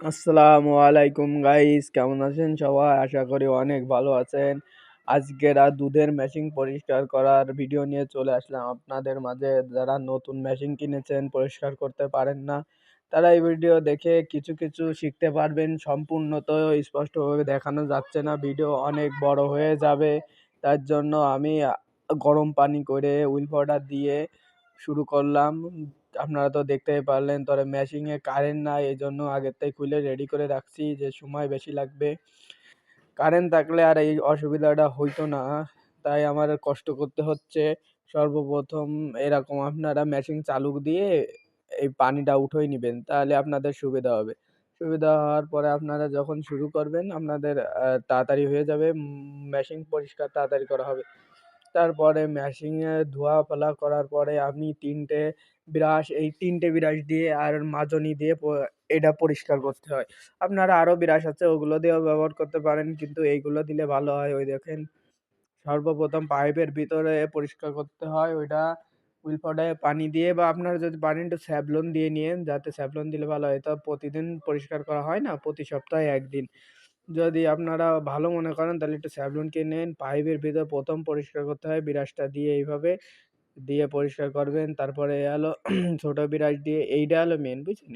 আসসালামু আলাইকুম গাইস, কেমন আছেন সবাই? আশা করি অনেক ভালো আছেন। আজকের দুধের মেশিন পরিষ্কার করার ভিডিও নিয়ে চলে আসলাম আপনাদের মাঝে। যারা নতুন মেশিন কিনেছেন, পরিষ্কার করতে পারেন না, তারা এই ভিডিও দেখে কিছু কিছু শিখতে পারবেন। সম্পূর্ণ তো স্পষ্টভাবে দেখানো যাচ্ছে না, ভিডিও অনেক বড় হয়ে যাবে। তার জন্য আমি গরম পানি করে হুইল পাউডার দিয়ে শুরু করলাম। আপনারা তো দেখতেই পারলেন, তবে মেশিনে কারেন্ট নাই, এই জন্য আগের থেকে খুলে রেডি করে রাখছি যে সময় বেশি লাগবে। কারেন্ট থাকলে আর এই অসুবিধাটা হইতো না, তাই আমার কষ্ট করতে হচ্ছে। সর্বপ্রথম এরকম আপনারা মেশিন চালু দিয়ে এই পানিটা উঠোই নেবেন, তাহলে আপনাদের সুবিধা হবে। সুবিধা হওয়ার পরে আপনারা যখন শুরু করবেন, আপনাদের তাড়াতাড়ি হয়ে যাবে। মেশিন পরিষ্কার তাড়াতাড়ি করা হবে। তারপরে মেশিনে ধোয়া ফেলা করার পরে আপনি তিনটে ব্রাশ দিয়ে আর মাজনি দিয়ে এটা পরিষ্কার করতে হয়। আপনারা আরো ব্রাশ আছে, ওগুলো দিয়েও ব্যবহার করতে পারেন, কিন্তু এইগুলো দিলে ভালো হয়। ওই দেখেন, সর্বপ্রথম পাইপের ভিতরে পরিষ্কার করতে হয় ওইটা হুইল পাউডারে পানি দিয়ে, বা আপনারা যদি পারেন একটু স্যাভলন দিয়ে নিয়েন, যাতে স্যাভলন দিলে ভালো হয়। তো প্রতিদিন পরিষ্কার করা হয় না, প্রতি সপ্তাহে একদিন। যদি আপনারা ভালো মনে করেন তাহলে একটু স্যাভলন কিনে নেন। পাইপের ভিতর প্রথম পরিষ্কার করতে হয় ব্রাশটা দিয়ে, এইভাবে দিয়ে পরিষ্কার করবেন। তারপরে হলো ছোট ব্রাশ দিয়ে, এইটা হলো মেন, বুঝছেন?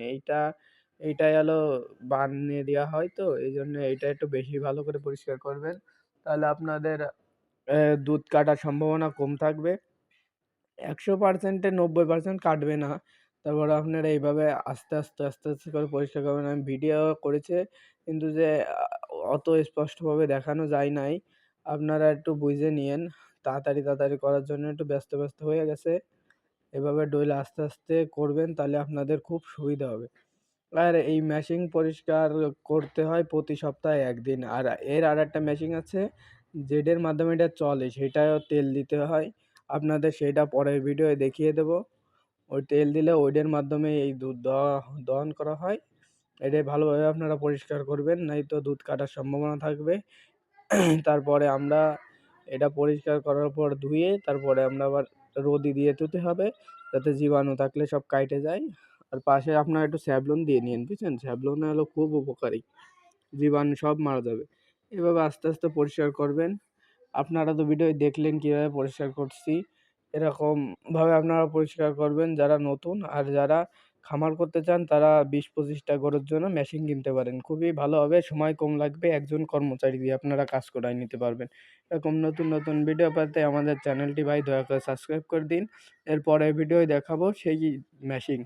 এইটাই হলো বানিয়ে দেওয়া হয়, তো এই জন্য এইটা একটু বেশি ভালো করে পরিষ্কার করবেন, তাহলে আপনাদের দুধ কাটার সম্ভাবনা কম থাকবে। 100%-এ 90% কাটবে না। তারপরে আপনারা এইভাবে আস্তে আস্তে আস্তে আস্তে করে পরিষ্কার করবেন। আমি ভিডিও করেছে, কিন্তু যে অত স্পষ্টভাবে দেখানো যায় নাই। আপনারা একটু বুঝে নিয়েন। তাড়াতাড়ি তাড়াতাড়ি করার জন্য একটু ব্যস্ত ব্যস্ত হয়ে গেছে। এভাবে ডইলে আস্তে আস্তে করবেন, তাহলে আপনাদের খুব সুবিধা হবে। আর এই মেশিন পরিষ্কার করতে হয় প্রতি সপ্তাহে একদিন। আর এর আরেকটা মেশিন আছে যেটার মাধ্যমে এটা চলে, সেটাও তেল দিতে হয়। আপনাদের সেটা পরের ভিডিওয়ে দেখিয়ে দেব। ওই তেল দিলে ওইটার মাধ্যমে এই দুধ দহন করা হয়। এটাই ভালোভাবে আপনারা পরিষ্কার করবেন, নাই তো দুধ কাটার সম্ভাবনা থাকবে। তারপরে আমরা এটা পরিষ্কার করার পর ধুয়ে তারপরে আমরা আবার রোদে দিয়ে ধুতে হবে, যাতে জীবাণু থাকলে সব কাইটে যায়। আর পাশে আপনারা একটু স্যাভলন দিয়ে নিন, বুঝছেন? স্যাভলন হলো খুব উপকারী, জীবাণু সব মারা যাবে। এভাবে আস্তে আস্তে পরিষ্কার করবেন। আপনারা তো ভিডিও দেখলেন কিভাবে পরিষ্কার করছি। এরকম ভাবে আপনারা পরিষ্কার করবেন যারা নতুন। আর যারা খামার করতে চান, তারা 20-25টা গরুর জন্য মেশিন কিনতে পারেন। খুবই ভালো হবে, সময় কম লাগবে, একজন কর্মচারী দিয়ে আপনারা কাজ করায় নিতে পারবেন। এরকম নতুন নতুন ভিডিও পেতে আমাদের চ্যানেলটি ভাই দয়া করে সাবস্ক্রাইব করে দিন। এরপরে ভিডিও দেখাবো সেই মেশিন।